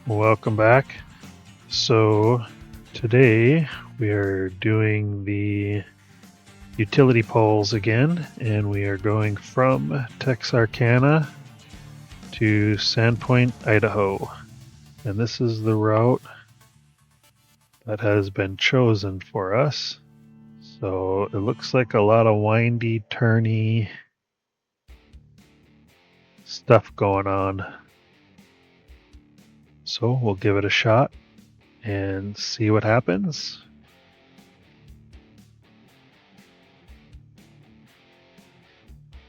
Welcome back. So today we are doing the utility poles again, and we are going from Texarkana to Sandpoint, Idaho. And this is the route that has been chosen for us. So it looks like a lot of windy, turny stuff going on. So we'll give it a shot and see what happens.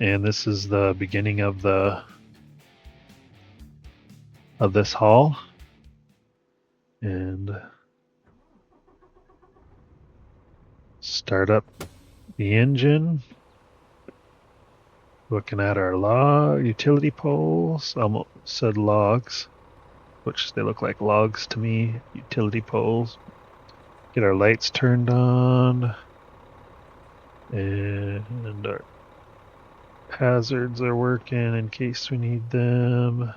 And this is the beginning of this haul. And start up the engine. Looking at our utility poles. Almost said logs, which they look like logs to me. Utility poles. Get our lights turned on. And our hazards are working in case we need them.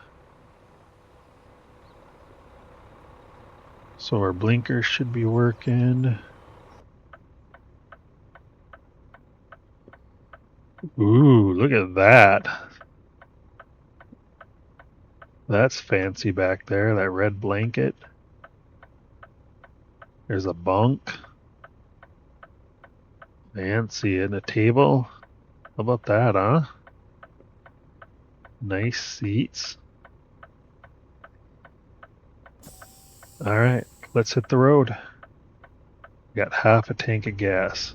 So our blinkers should be working. Ooh, look at that. That's fancy back there, that red blanket. There's a bunk. Fancy, and a table. How about that, huh? Nice seats. All right, let's hit the road. Got half a tank of gas.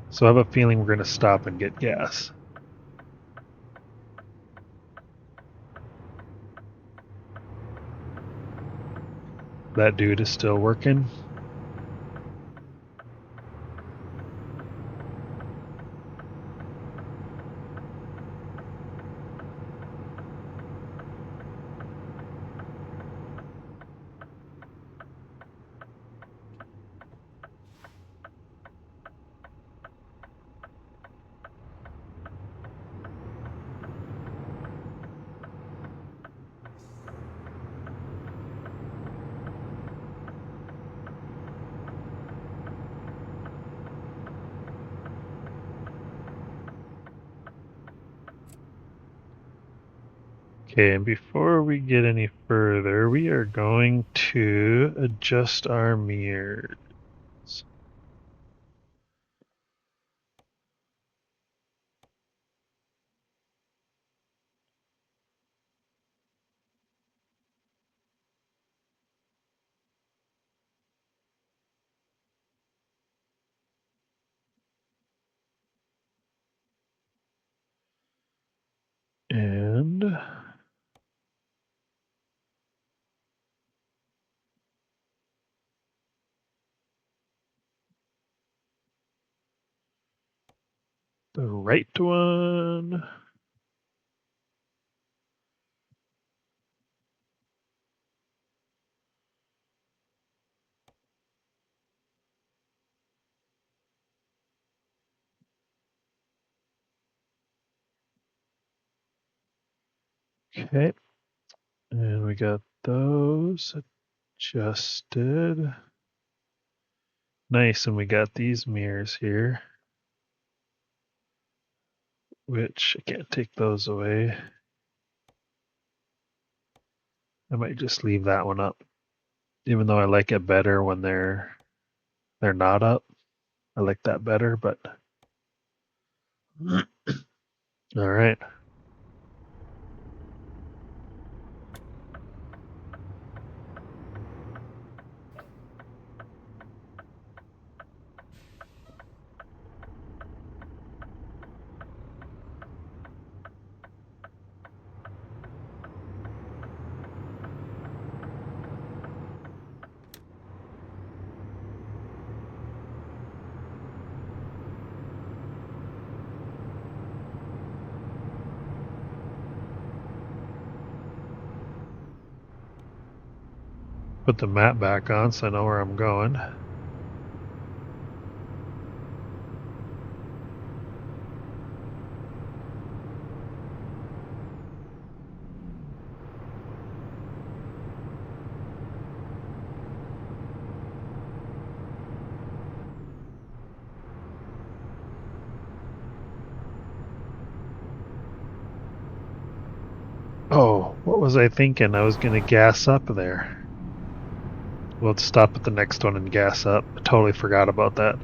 So I have a feeling we're going to stop and get gas. That dude is still working. Okay, and before we get any further, we are going to adjust our mirrors. And the right one. Okay, and we got those adjusted. Nice, and we got these mirrors here, which I can't take those away. I might just leave that one up, even though I like it better when they're not up. I like that better, but all right. Put the map back on so I know where I'm going. Oh, what was I thinking? I was gonna gas up there. We'll stop at the next one and gas up. I totally forgot about that.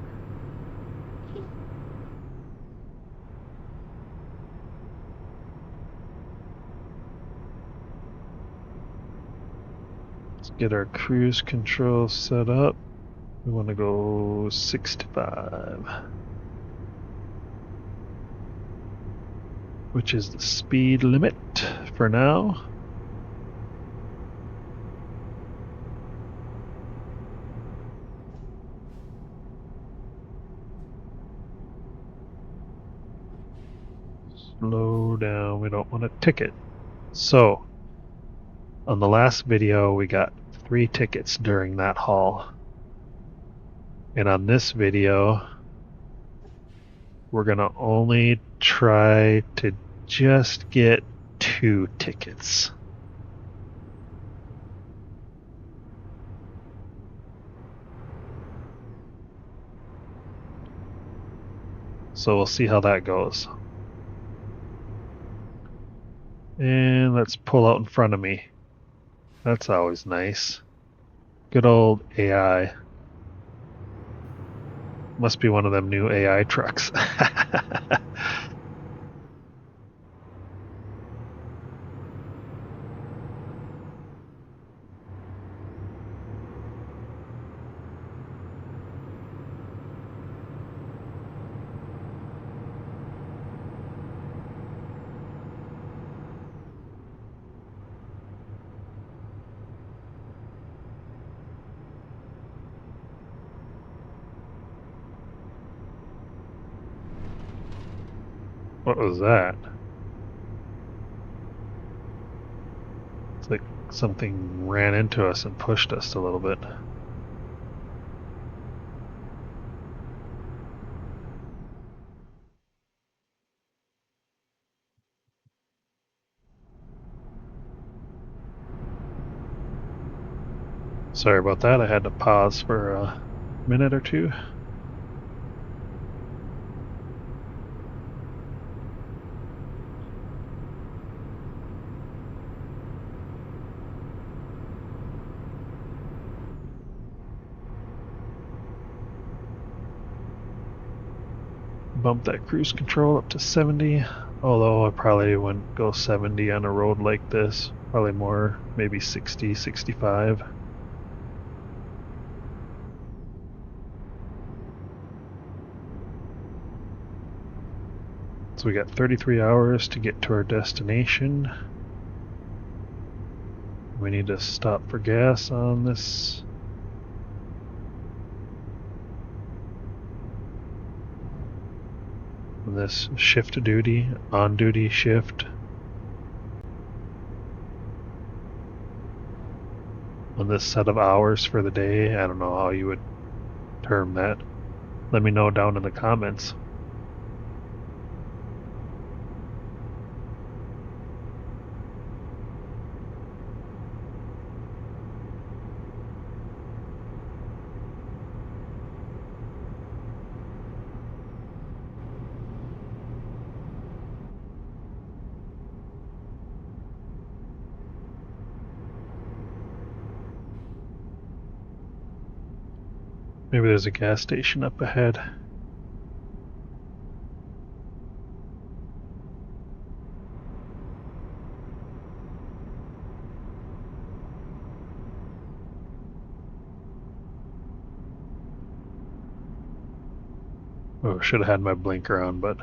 Let's get our cruise control set up. We want to go 65, which is the speed limit for now. Slow down, we don't want a ticket. So, on the last video, we got 3 tickets during that haul. And on this video, we're gonna only try to just get 2 tickets. So we'll see how that goes. And let's pull out in front of me. That's always nice. Good old AI. Must be one of them new AI trucks. What was that? It's like something ran into us and pushed us a little bit. Sorry about that. I had to pause for a minute or two. Bump that cruise control up to 70, although I probably wouldn't go 70 on a road like this. Probably more, maybe 60, 65. So we got 33 hours to get to our destination. We need to stop for gas on this. This shift duty, on duty shift. On this set of hours for the day. I don't know how you would term that. Let me know down in the comments. Maybe there's a gas station up ahead. Oh, should have had my blinker on, but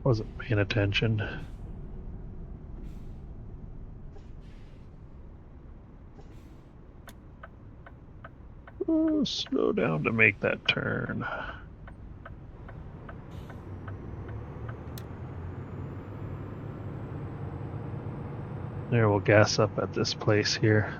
wasn't paying attention. Oh, slow down to make that turn. There, we'll gas up at this place here.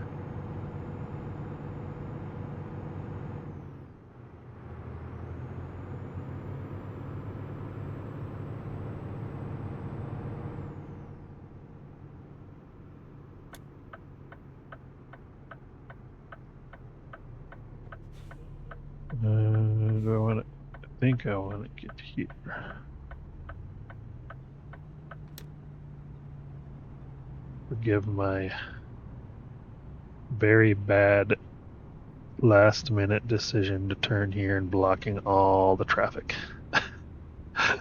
Do I want to? I think I want to get here. forgive my very bad last minute decision to turn here and blocking all the traffic. I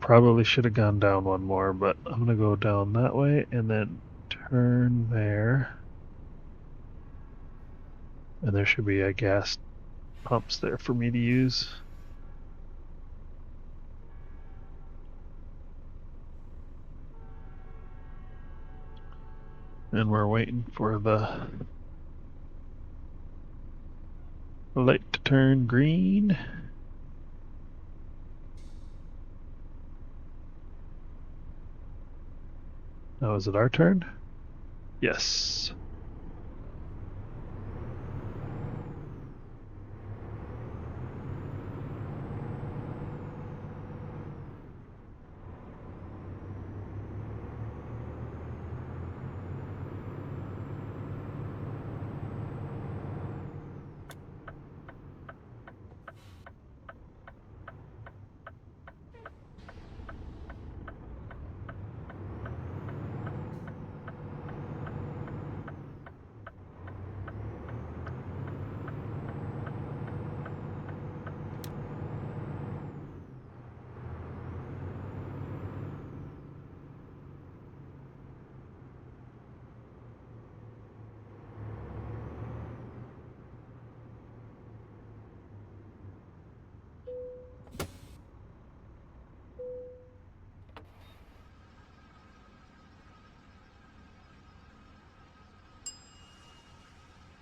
probably should have gone down one more, but I'm going to go down that way and then turn there. And there should be a gas pumps there for me to use. And we're waiting for the light to turn green. Now is it our turn? Yes.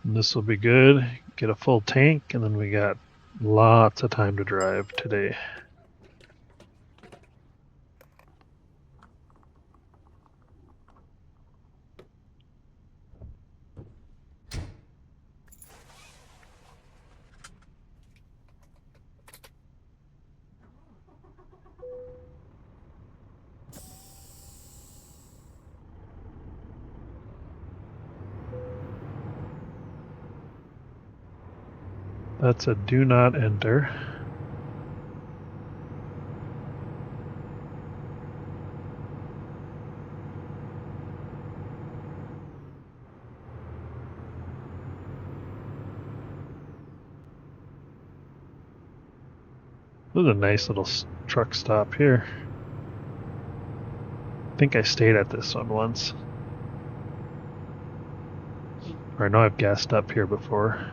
And this will be good. Get a full tank, and then we got lots of time to drive today. That's a do not enter. This is a nice little truck stop here. I think I stayed at this one once. Or I know I've gassed up here before.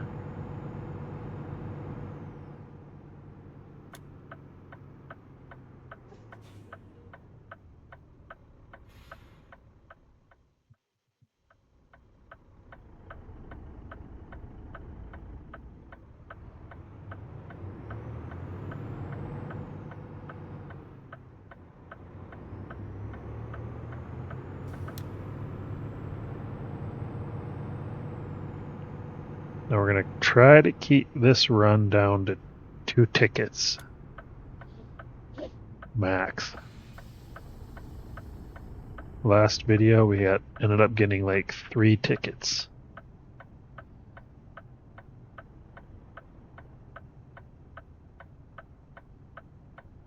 Now we're going to try to keep this run down to 2 tickets max. Last video we ended up getting like 3 tickets.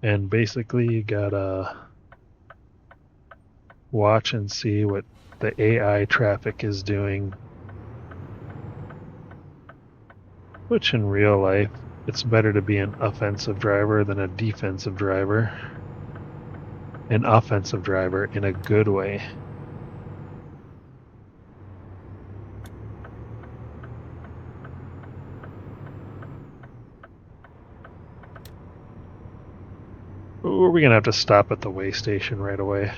And basically you gotta watch and see what the AI traffic is doing. Which in real life, it's better to be an offensive driver than a defensive driver. An offensive driver in a good way. Or we're gonna have to stop at the way station right away.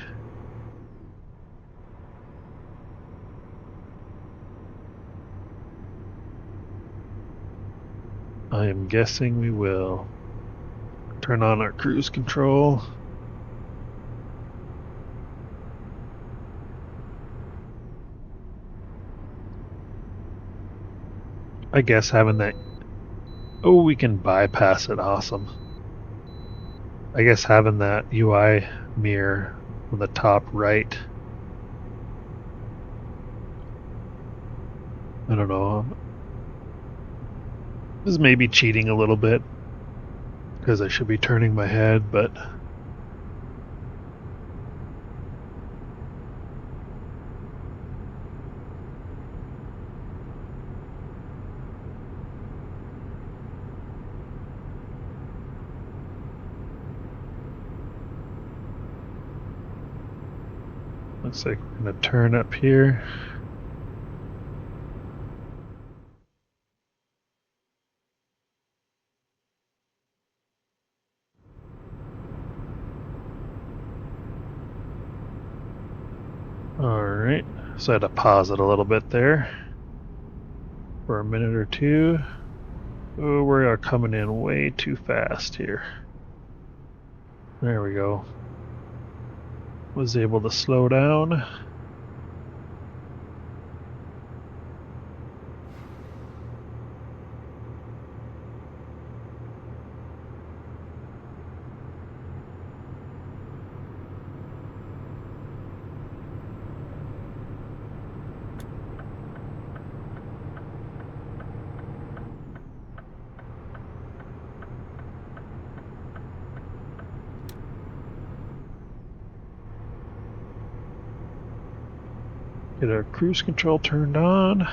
I am guessing we will. Turn on our cruise control. I guess having that... Oh, we can bypass it. Awesome. I guess having that UI mirror on the top right. I don't know. This is maybe cheating a little bit because I should be turning my head, but Looks like we're going to turn up here. Alright, so I had to pause it a little bit there for a minute or two. Oh, we are coming in way too fast here. There we go. Was able to slow down. Get our cruise control turned on.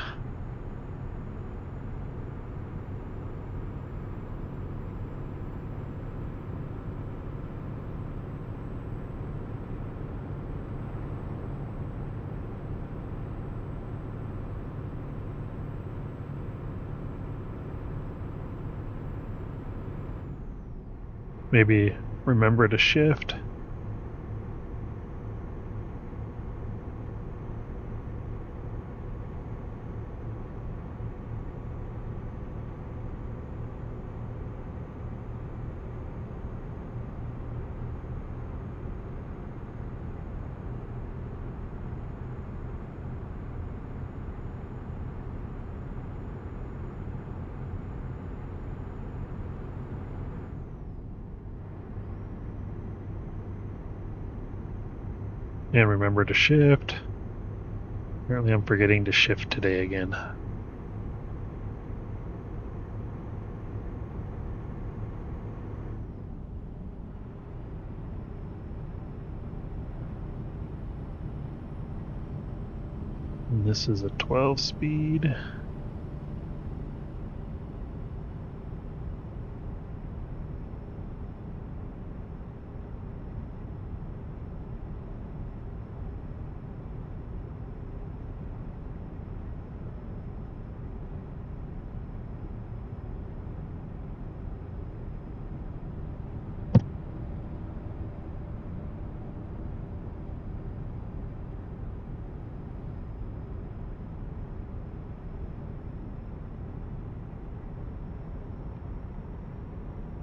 Maybe remember to shift. And remember to shift. Apparently I'm forgetting to shift today again. And this is a 12 speed.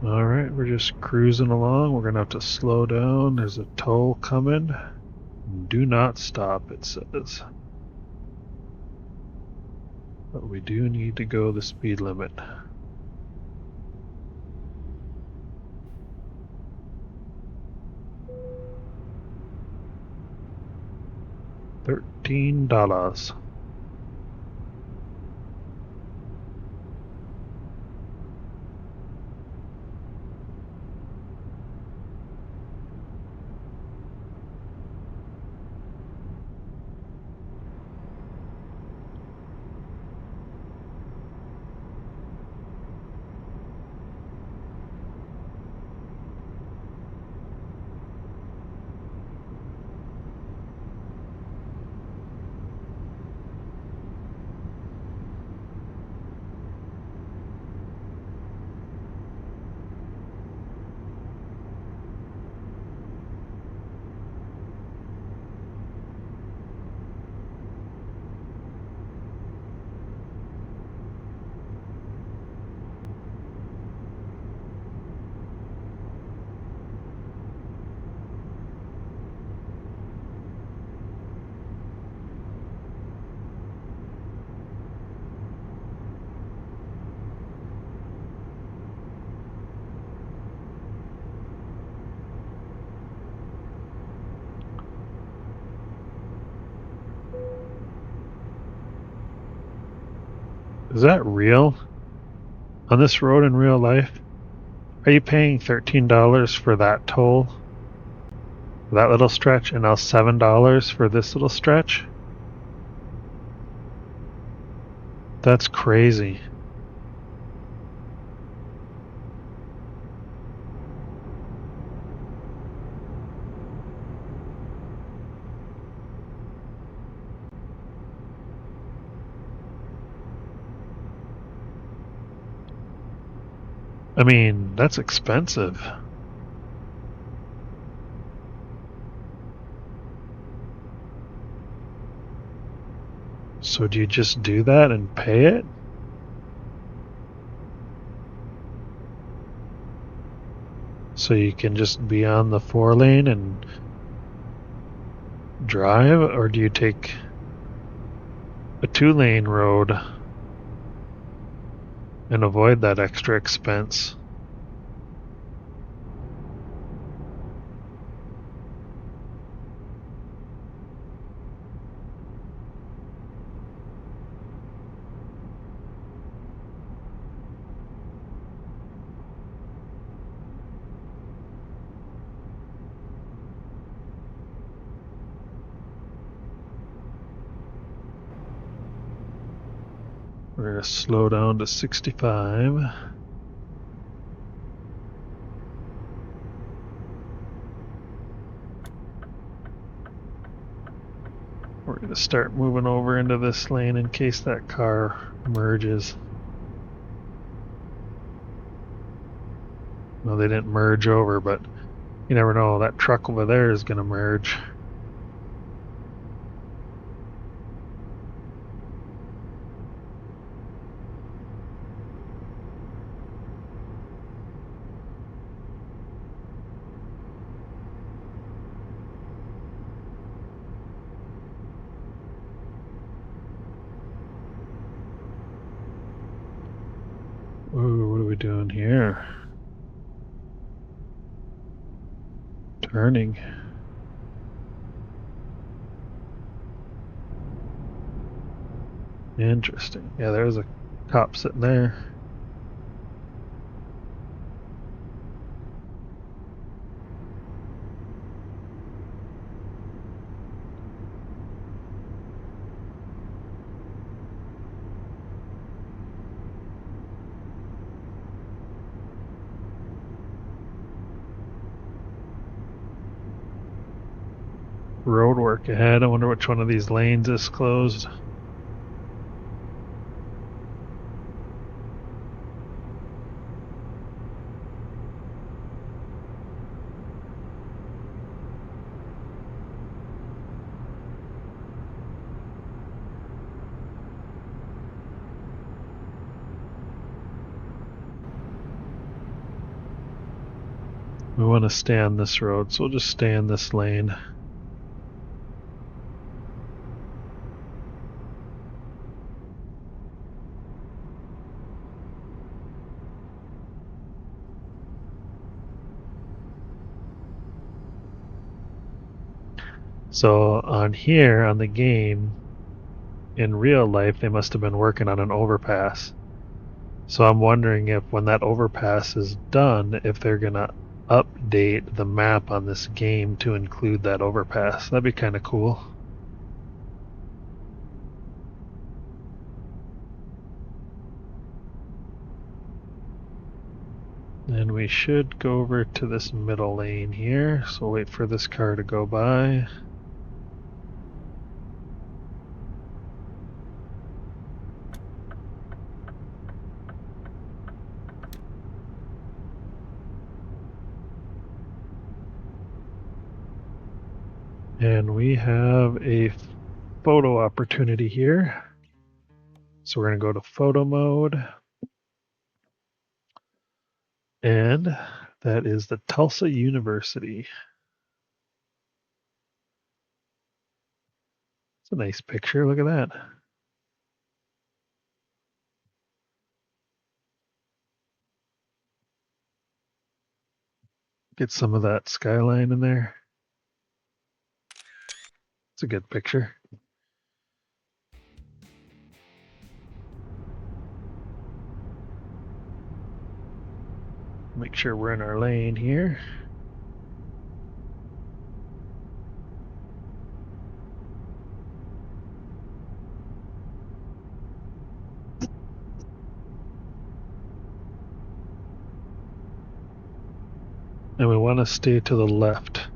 Alright, we're just cruising along. We're gonna have to slow down. There's a toll coming. Do not stop, it says. But we do need to go the speed limit. $13. Is that real? On this road in real life? Are you paying $13 for that toll? For that little stretch, and now $7 for this little stretch? That's crazy. I mean, that's expensive. So do you just do that and pay it? So you can just be on the 4-lane and drive, or do you take a 2-lane road and avoid that extra expense? We're going to slow down to 65. We're going to start moving over into this lane in case that car merges. No, they didn't merge over, but you never know. That truck over there is going to merge. Ooh, what are we doing here? Turning. Interesting. Yeah, there's a cop sitting there. Road work ahead. I wonder which one of these lanes is closed. We want to stay on this road, so we'll just stay in this lane. So on here, on the game, in real life, they must have been working on an overpass. So I'm wondering if when that overpass is done, if they're going to update the map on this game to include that overpass. That'd be kind of cool. And we should go over to this middle lane here. So wait for this car to go by. And we have a photo opportunity here. So we're going to go to photo mode. And that is the Tulsa University. It's a nice picture. Look at that. Get some of that skyline in there. It's a good picture. Make sure we're in our lane here. And we want to stay to the left.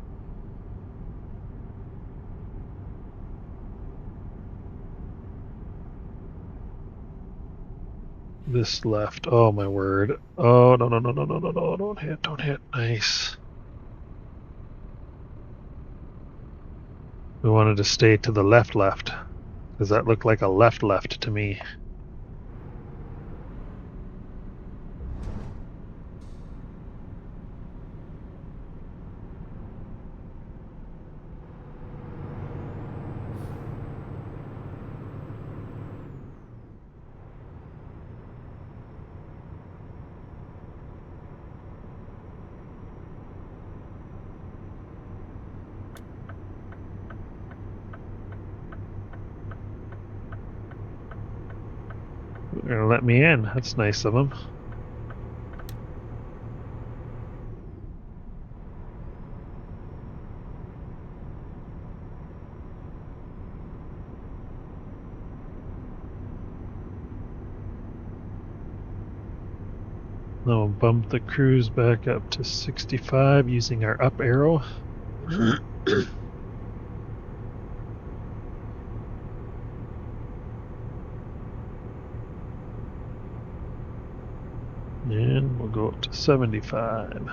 This left. Oh my word. Oh no no no no no no no! Don't hit! Don't hit! Nice. We wanted to stay to the left because that looked like a left to me. They're gonna let me in. That's nice of them. Now we'll bump the cruise back up to 65 using our up arrow. And we'll go up to 75.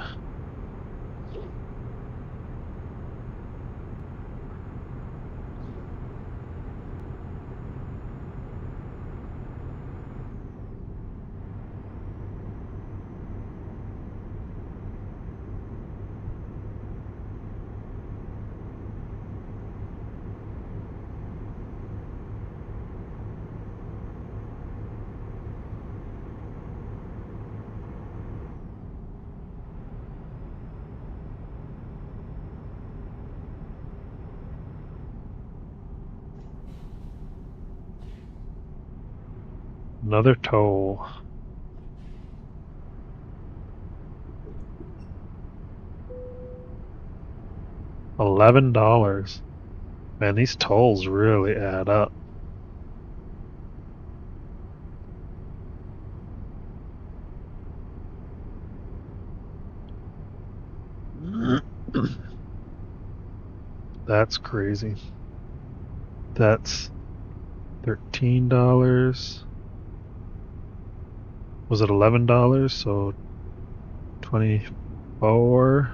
Another toll. $11. Man, these tolls really add up. That's crazy. That's $13. Was it $11? So 24,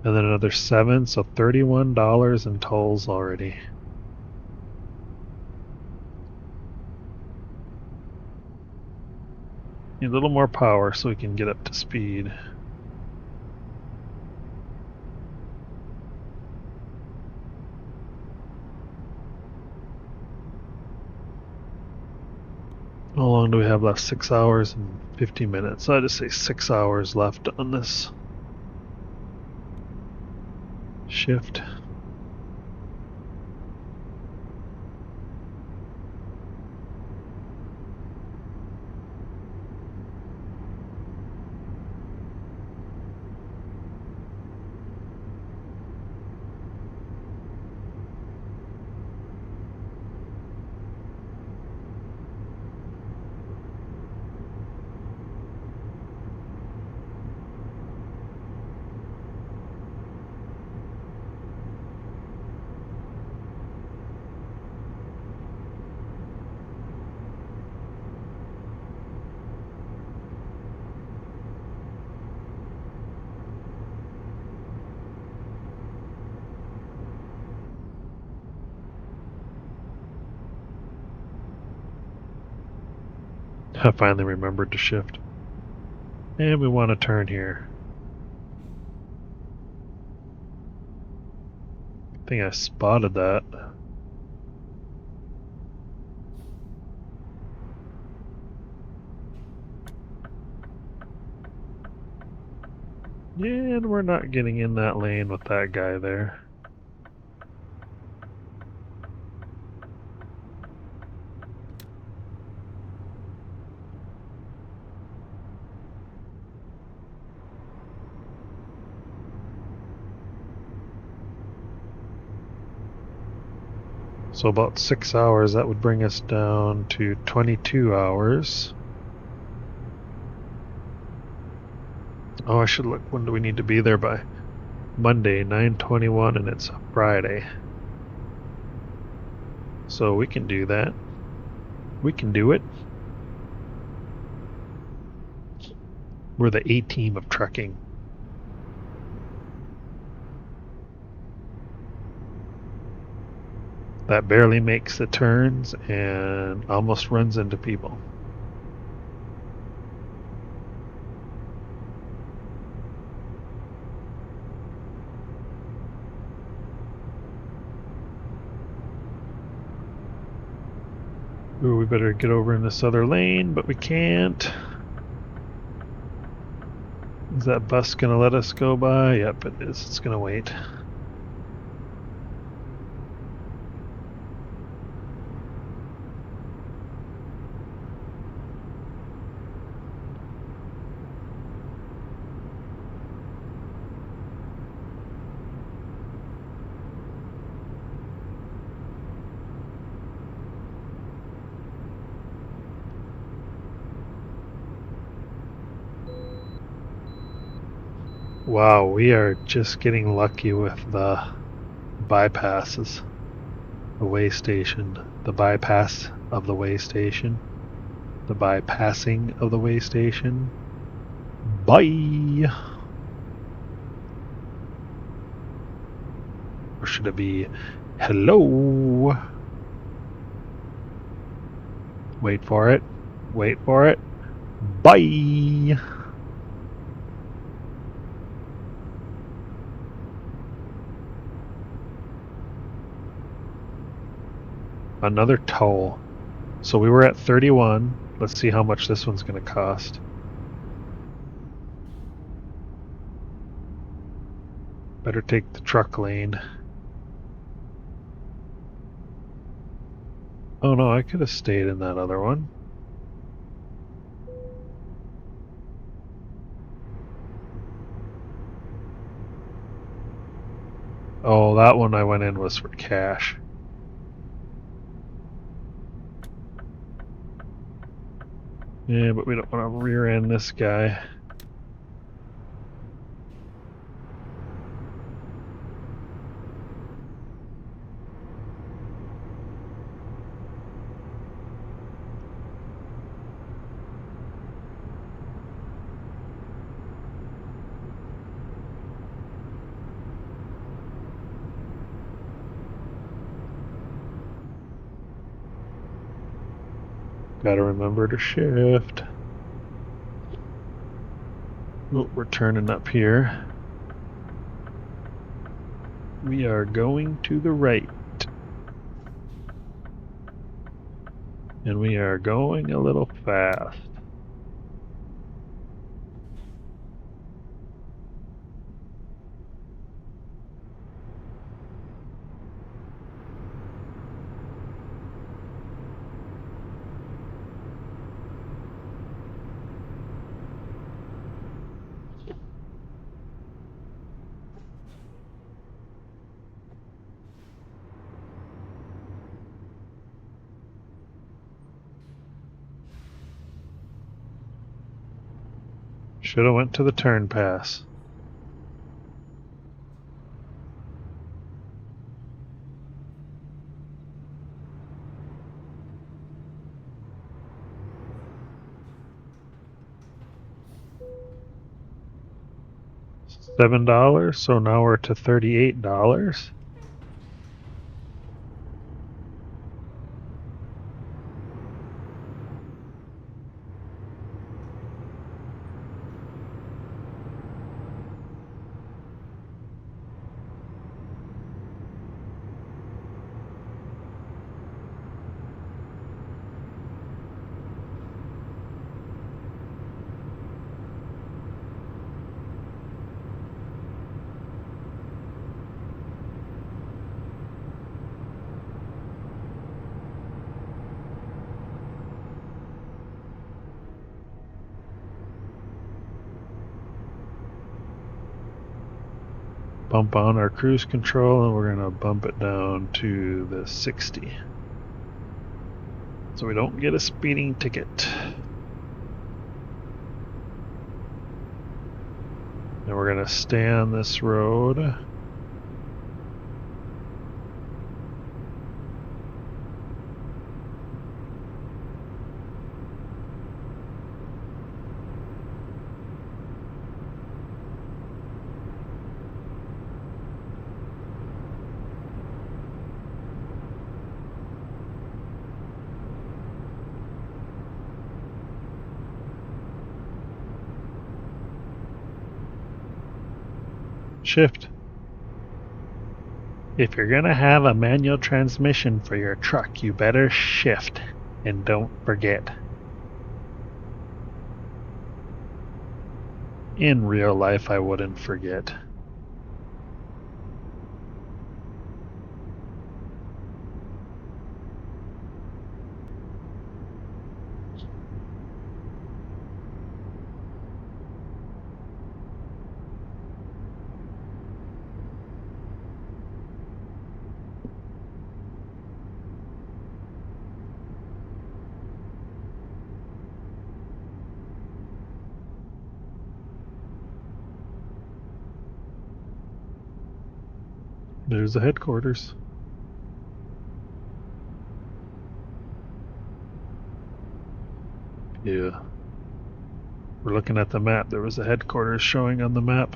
and then another 7, so $31 in tolls already. Need a little more power so we can get up to speed. How long do we have left? 6 hours and 50 minutes. So I just say 6 hours left on this shift. I finally remembered to shift. And we want to turn here. I think I spotted that. And we're not getting in that lane with that guy there. So about 6 hours, that would bring us down to 22 hours. Oh, I should look, when do we need to be there by? Monday, 9/21, and it's Friday. So we can do that. We can do it. We're the A-team of trucking. That barely makes the turns and almost runs into people. Ooh, we better get over in this other lane, but we can't. Is that bus gonna let us go by? Yep, it is. It's gonna wait. Wow, we are just getting lucky with the bypasses. The way station. The bypass of the way station. The bypassing of the way station. Bye! Or should it be hello? Wait for it. Wait for it. Bye! Another toll. So we were at 31. Let's see how much this one's going to cost. Better take the truck lane. Oh no, I could have stayed in that other one. Oh, that one I went in was for cash. Yeah, but we don't want to rear end this guy. Gotta remember to shift. Oh, we're turning up here. We are going to the right. And we are going a little fast. Should have went to the turn pass. $7, so now we're to $38. Bump on our cruise control and we're going to bump it down to the 60. So we don't get a speeding ticket. And we're going to stay on this road. shift. If you're gonna have a manual transmission for your truck, you better shift and don't forget. In real life, I wouldn't forget. There's the headquarters. Yeah. We're looking at the map. There was a headquarters showing on the map.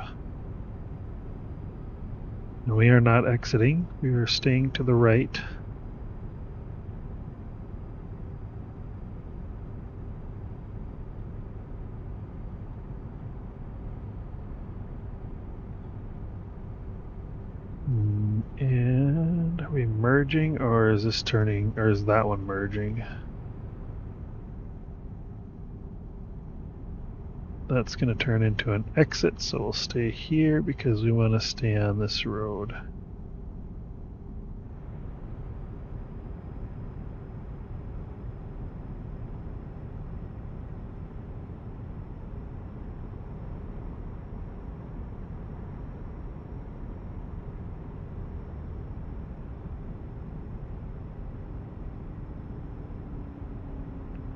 And we are not exiting. We are staying to the right. And are we merging, or is this turning, or is that one merging? That's going to turn into an exit, so we'll stay here because we want to stay on this road.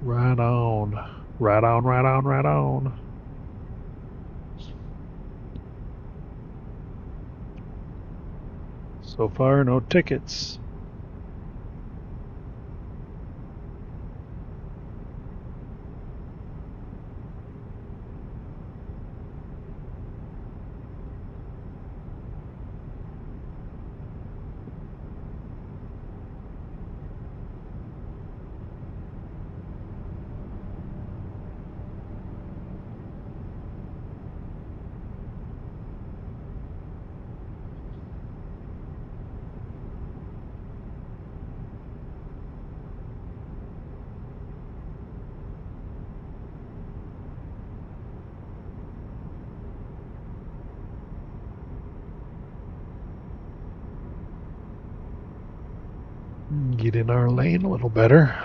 Right on. Right on, right on, right on. So far, no tickets. Get in our lane a little better.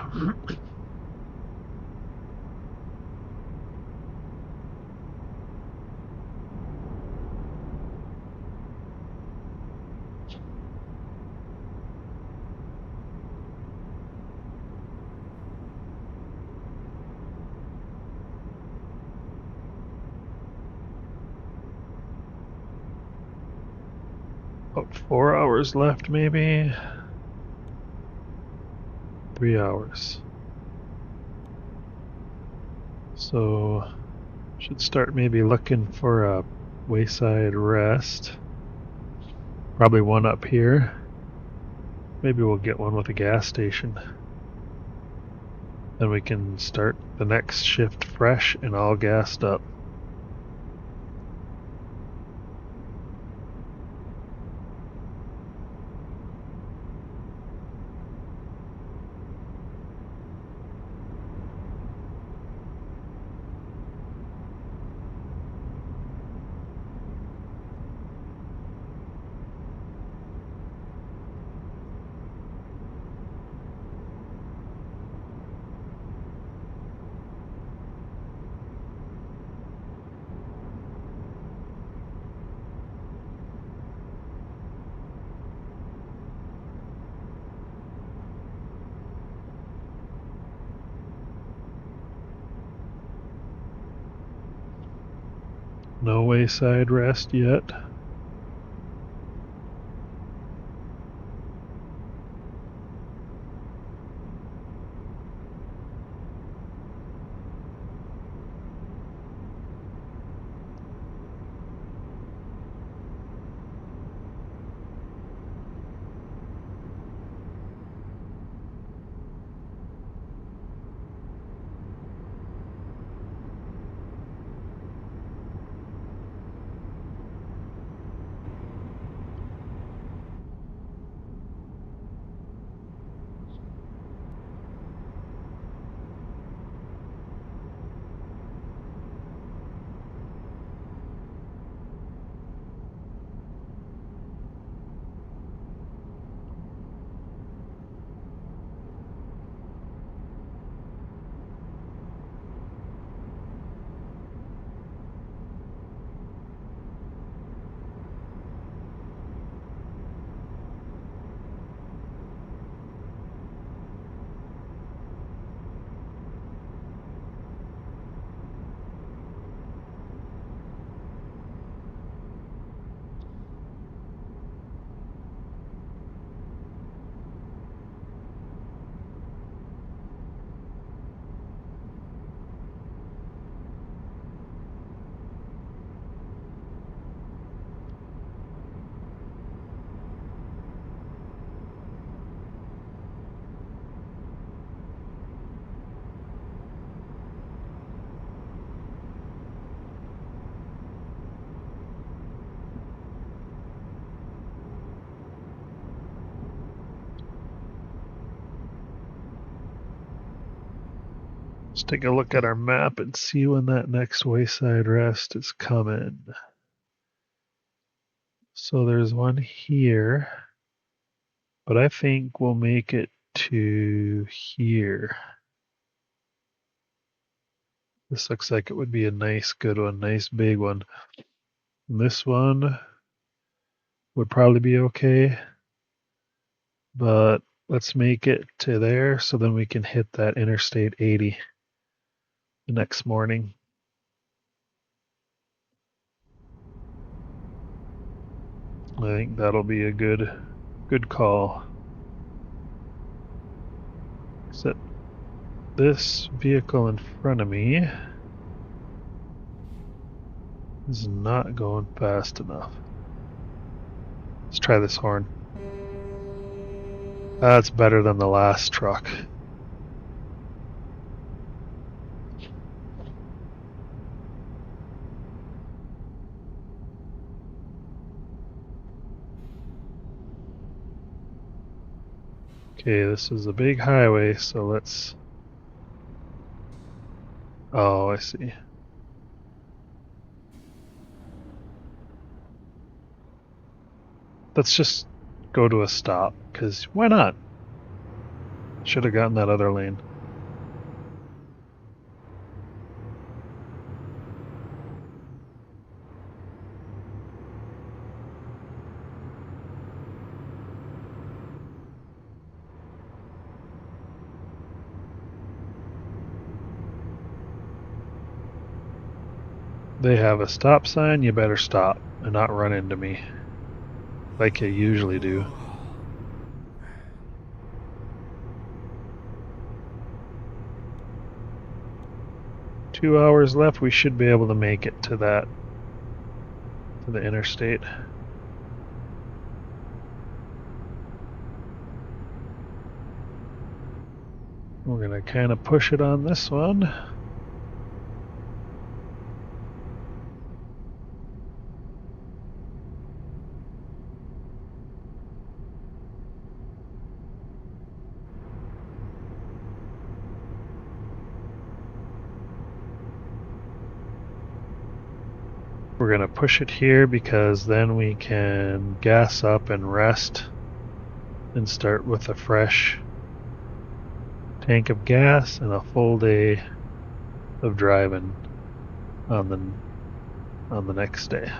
About 4 hours left, maybe. 3 hours. So should start maybe looking for a wayside rest. Probably one up here. Maybe we'll get one with a gas station. Then we can start the next shift fresh and all gassed up. No wayside rest yet. Let's take a look at our map and see when that next wayside rest is coming. So there's one here, but I think we'll make it to here. This looks like it would be a nice, good one, nice big one. And this one would probably be okay, but let's make it to there so then we can hit that Interstate 80 the next morning. I think that'll be a good call. Except this vehicle in front of me is not going fast enough. Let's try this horn. That's better than the last truck. Okay, this is a big highway, so let's... Oh, I see. Let's just go to a stop, because why not? Should have gotten that other lane. They have a stop sign, you better stop and not run into me like you usually do. Two hours left, we should be able to make it to that, to the interstate. We're gonna kind of push it on this one. We're gonna push it here because then we can gas up and rest and start with a fresh tank of gas and a full day of driving on the next day.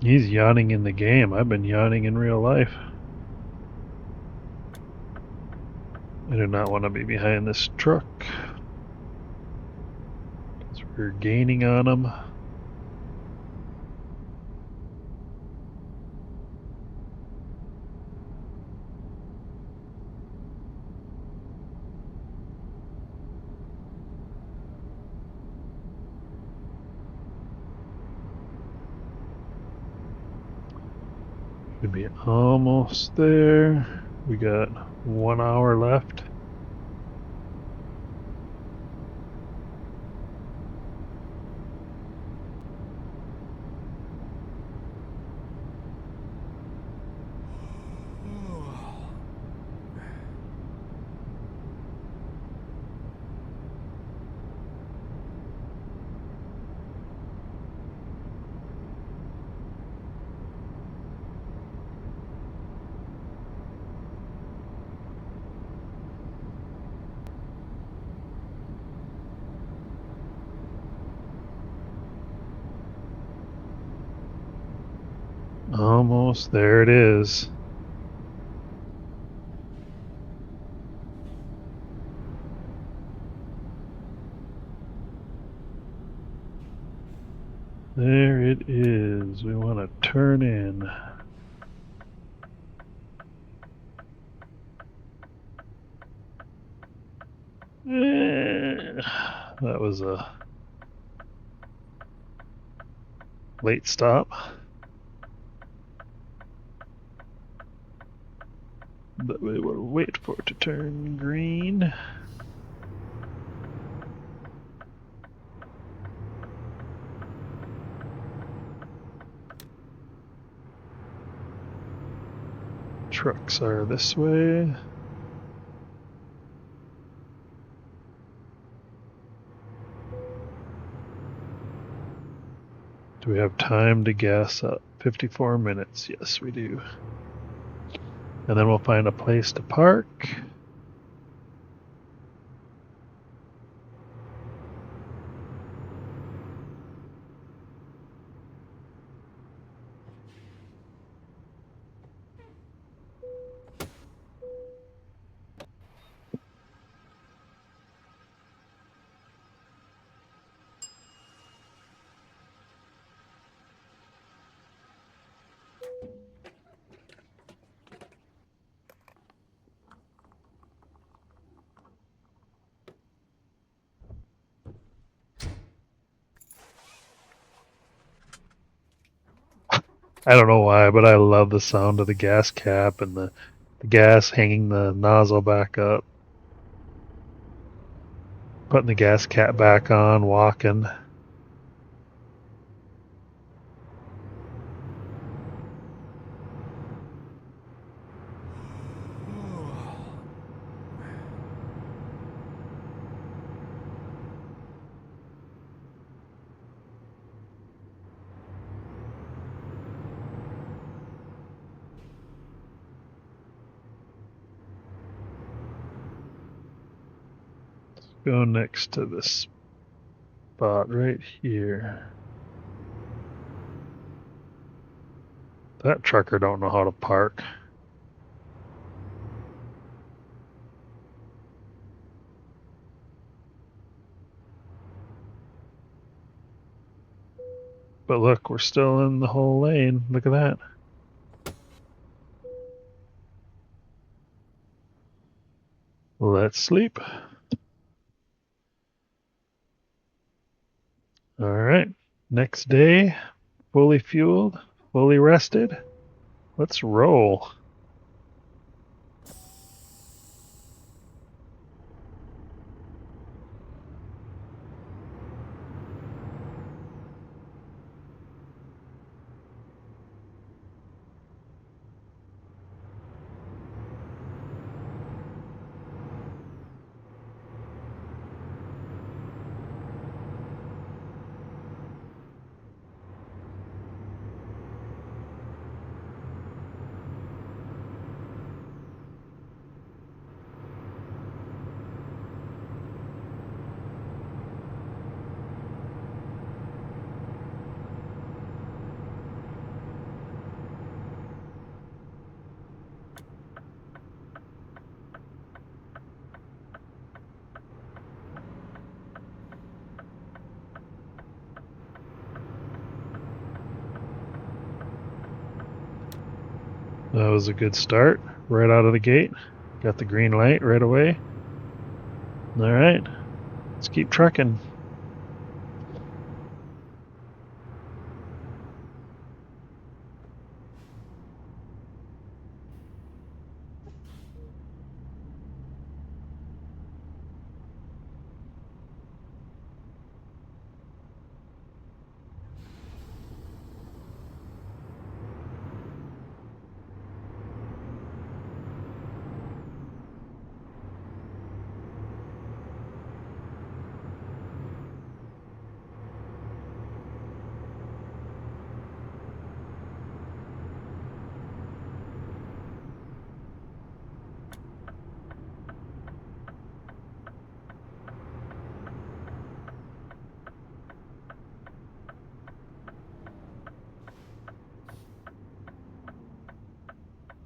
He's yawning in the game. I've been yawning in real life. I do not want to be behind this truck. Because we're gaining on him. Should be almost there. We got 1 hour left. Almost there it is. There it is. We want to turn in. That was a late stop. But we will wait for it to turn green. Trucks are this way. Do we have time to gas up? 54 minutes. Yes, we do. And then we'll find a place to park. I don't know why, but I love the sound of the gas cap and the gas hanging the nozzle back up. Putting the gas cap back on, walking. Go next to this spot right here. That trucker don't know how to park. But look, we're still in the whole lane. Look at that. Let's sleep. All right. Next day, fully fueled, fully rested. Let's roll. That was a good start right out of the gate. Got the green light right away. All right, let's keep trucking.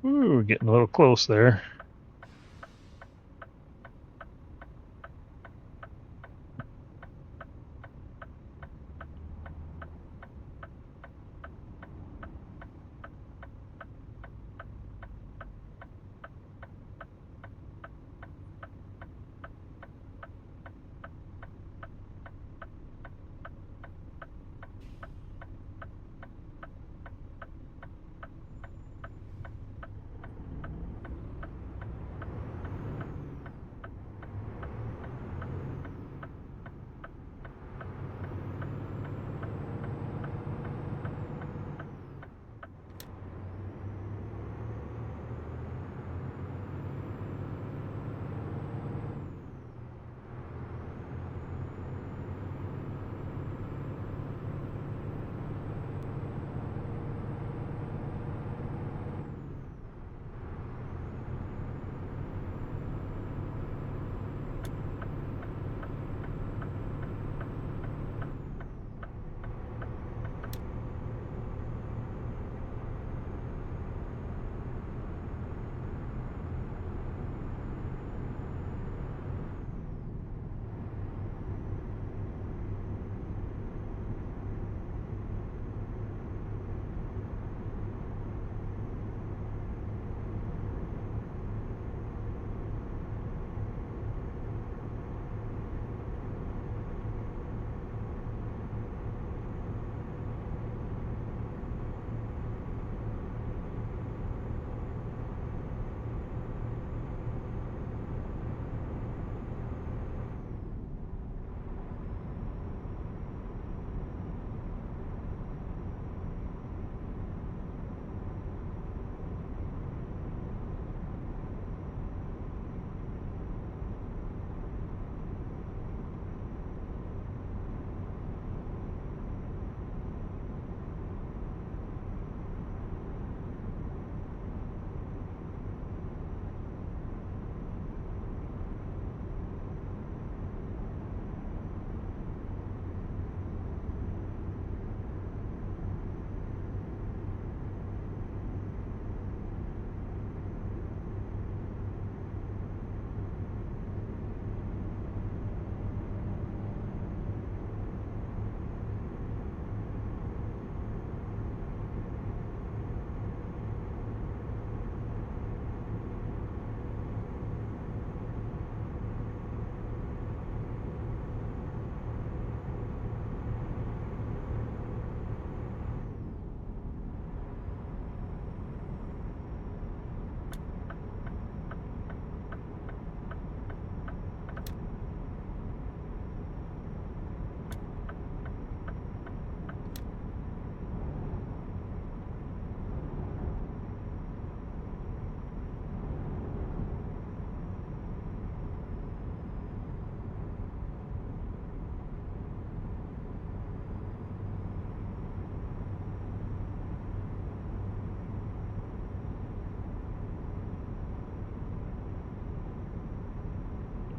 Ooh, getting a little close there.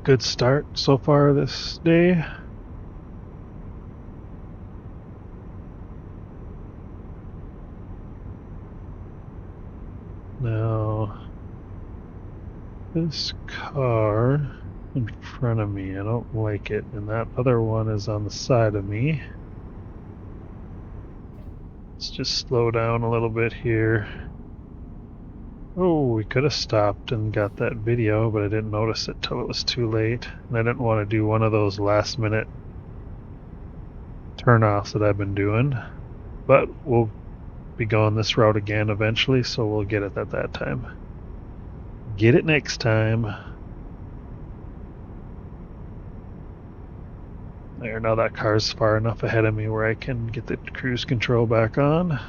good start so far this day. Now, this car in front of me, I don't like it, and that other one is on the side of me. Let's just slow down a little bit here. Oh, we could have stopped and got that video, but I didn't notice it till it was too late. And I didn't want to do one of those last minute turnoffs that I've been doing. But we'll be going this route again eventually, so we'll get it at that time. Get it next time. There, now that car's far enough ahead of me where I can get the cruise control back on.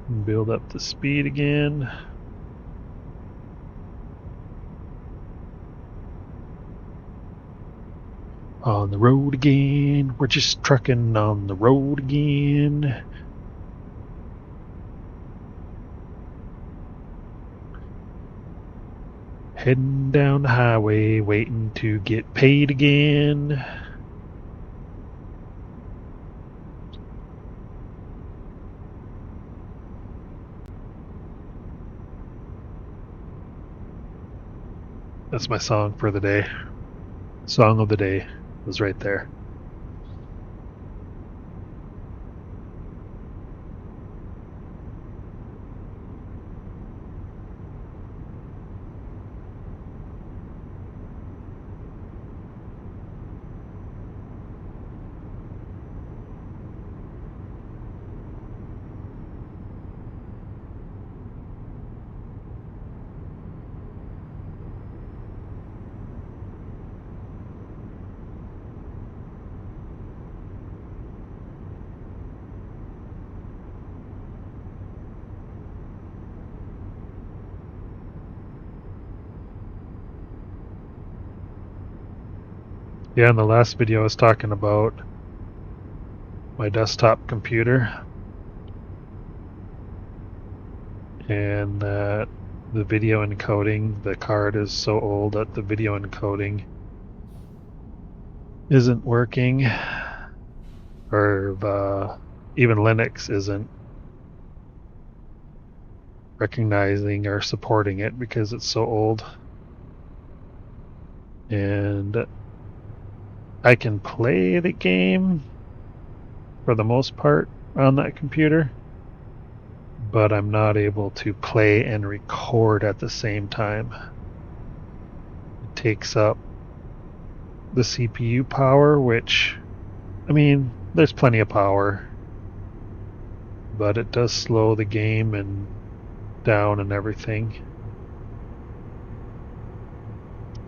And build up the speed again. On the road again. We're just trucking on the road again. Heading down the highway, waiting to get paid again. That's my song for the day. Song of the day was right there. Yeah, in the last video I was talking about my desktop computer and that the video encoding, the card is so old that the video encoding isn't working, or even Linux isn't recognizing or supporting it because it's so old. And I can play the game for the most part on that computer, but I'm not able to play and record at the same time. It takes up the CPU power, which, I mean, there's plenty of power, but it does slow the game and down and everything.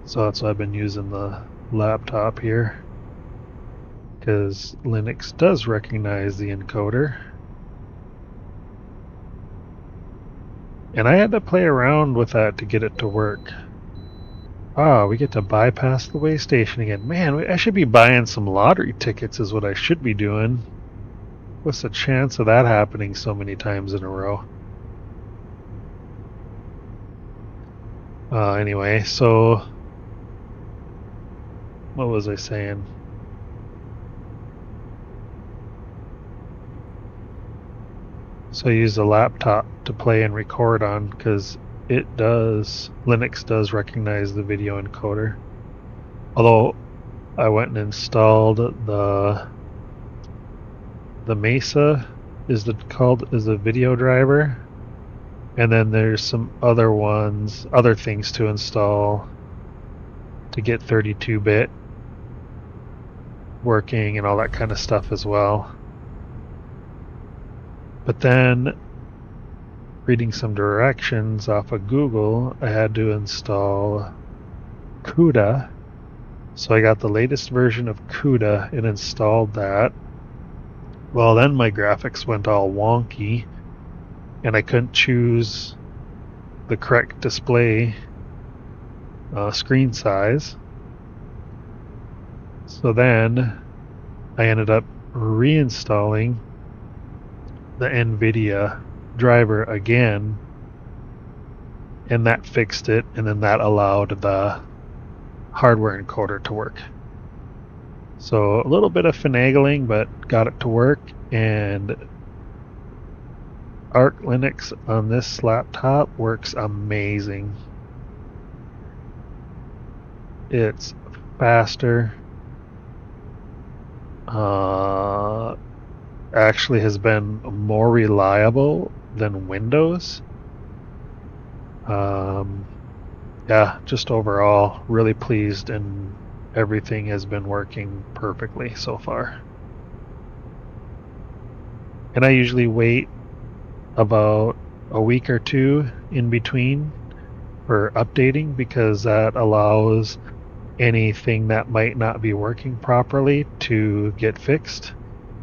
So that's why I've been using the laptop here, because Linux does recognize the encoder. And I had to play around with that to get it to work. Ah, we get to bypass the way station again. Man, I should be buying some lottery tickets is what I should be doing. What's the chance of that happening so many times in a row? Anyway, so what was I saying? So I use the laptop to play and record on because Linux does recognize the video encoder. Although I went and installed the Mesa is a video driver, and then there's some other things to install to get 32-bit working and all that kind of stuff as well. But then, reading some directions off of Google, I had to install CUDA. So I got the latest version of CUDA and installed that. Well, then my graphics went all wonky, and I couldn't choose the correct display screen size. So then I ended up reinstalling the NVIDIA driver again, and that fixed it, and then that allowed the hardware encoder to work. So a little bit of finagling, but got it to work. And Arch Linux on this laptop works amazing. It's faster. Actually has been more reliable than Windows. Yeah, just overall really pleased, and everything has been working perfectly so far. And I usually wait about a week or two in between for updating, because that allows anything that might not be working properly to get fixed.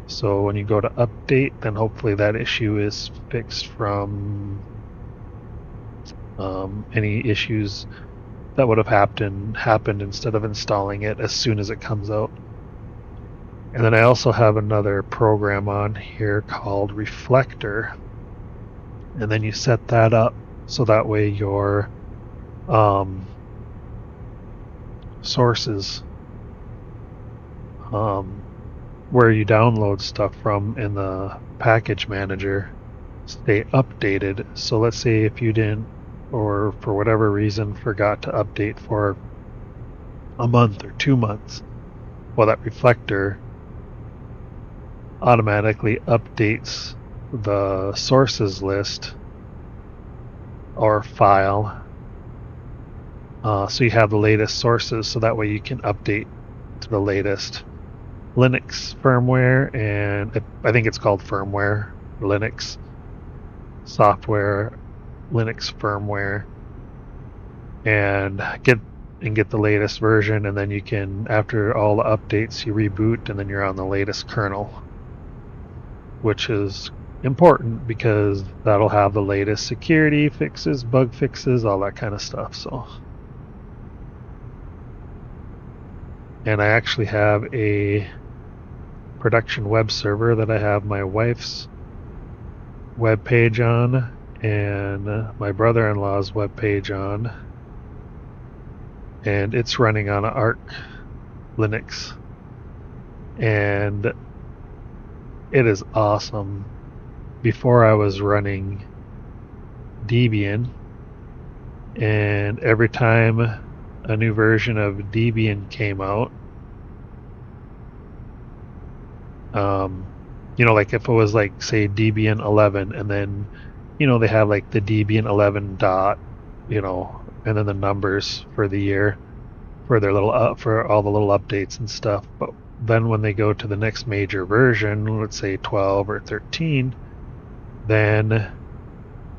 So when you go to update, then hopefully that issue is fixed from any issues that would have happened instead of installing it as soon as it comes out. And then I also have another program on here called Reflector, and then you set that up so that way your sources, where you download stuff from in the package manager, stay updated. So let's say if you didn't, or for whatever reason forgot to update for a month or 2 months, well, that Reflector automatically updates the sources list or file, so you have the latest sources, so that way you can update to the latest Linux firmware, and I think it's called firmware, Linux software, Linux firmware, and get the latest version. And then you can, after all the updates, you reboot, and then you're on the latest kernel, which is important because that'll have the latest security fixes, bug fixes, all that kind of stuff. So, and I actually have a production web server that I have my wife's web page on and my brother-in-law's web page on, and it's running on Arch Linux, and it is awesome. Before I was running Debian, and every time a new version of Debian came out, like if it was like, say, Debian 11, and then, they have like the Debian 11 dot, and then the numbers for the year for their for all the little updates and stuff. But then when they go to the next major version, let's say 12 or 13, then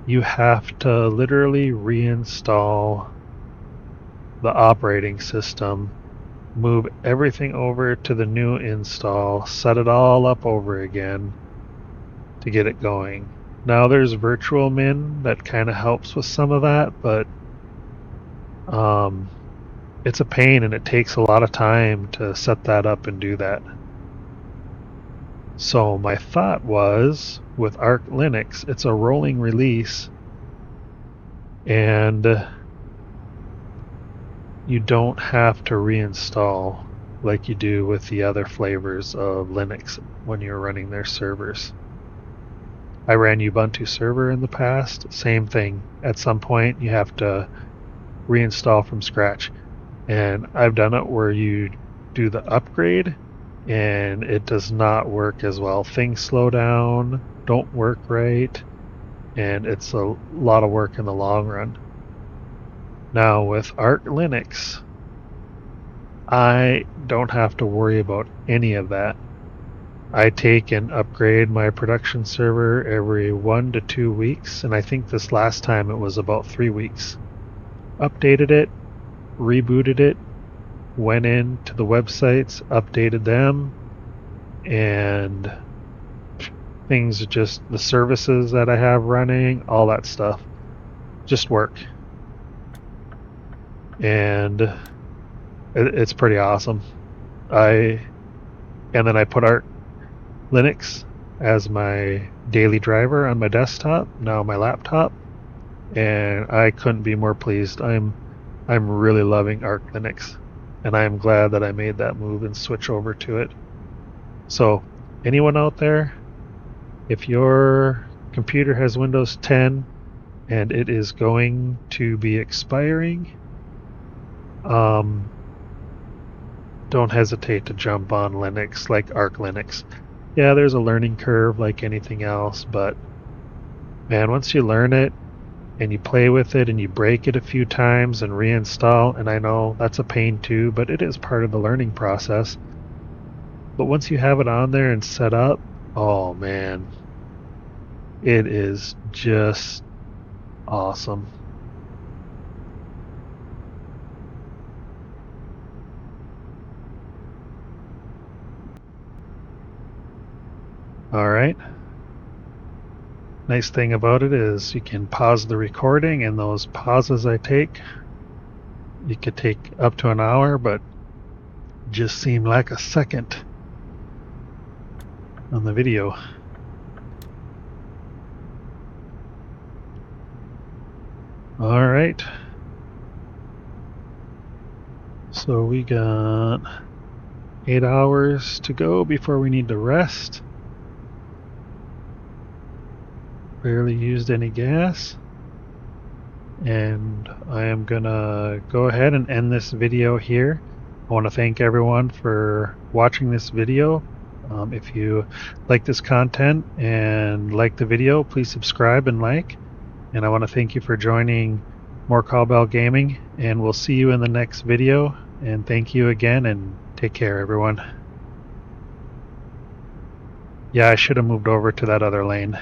you have to literally reinstall the operating system, move everything over to the new install, set it all up over again to get it going. Now there's virtual min that kind of helps with some of that, but it's a pain, and it takes a lot of time to set that up and do that. So my thought was, with Arch Linux, it's a rolling release, and you don't have to reinstall like you do with the other flavors of Linux when you're running their servers. I ran Ubuntu server in the past, same thing. At some point you have to reinstall from scratch, and I've done it where you do the upgrade and it does not work as well. Things slow down, don't work right, and it's a lot of work in the long run. Now with Arch Linux, I don't have to worry about any of that. I take and upgrade my production server every 1 to 2 weeks, and I think this last time it was about 3 weeks. Updated it, rebooted it, went into the websites, updated them, and things, just the services that I have running, all that stuff just work. And it's pretty awesome. And then I put Arch Linux as my daily driver on my desktop, now my laptop, and I couldn't be more pleased. I'm really loving Arch Linux. and I am glad that I made that move and switch over to it. So anyone out there, if your computer has Windows 10 and it is going to be expiring, don't hesitate to jump on Linux, like Arch Linux. Yeah, there's a learning curve like anything else, but man, once you learn it and you play with it and you break it a few times and reinstall, and I know that's a pain too, but it is part of the learning process. But once you have it on there and set up, oh man, it is just awesome. All right. Nice thing about it is you can pause the recording, and those pauses I take, you could take up to an hour, but just seem like a second on the video. All right. So we got 8 hours to go before we need to rest. Barely used any gas. And I am gonna go ahead and end this video here. I want to thank everyone for watching this video. If you like this content and like the video, please subscribe and like. And I want to thank you for joining More Cowbell Gaming, and we'll see you in the next video. And thank you again, and take care, everyone. Yeah, I should have moved over to that other lane.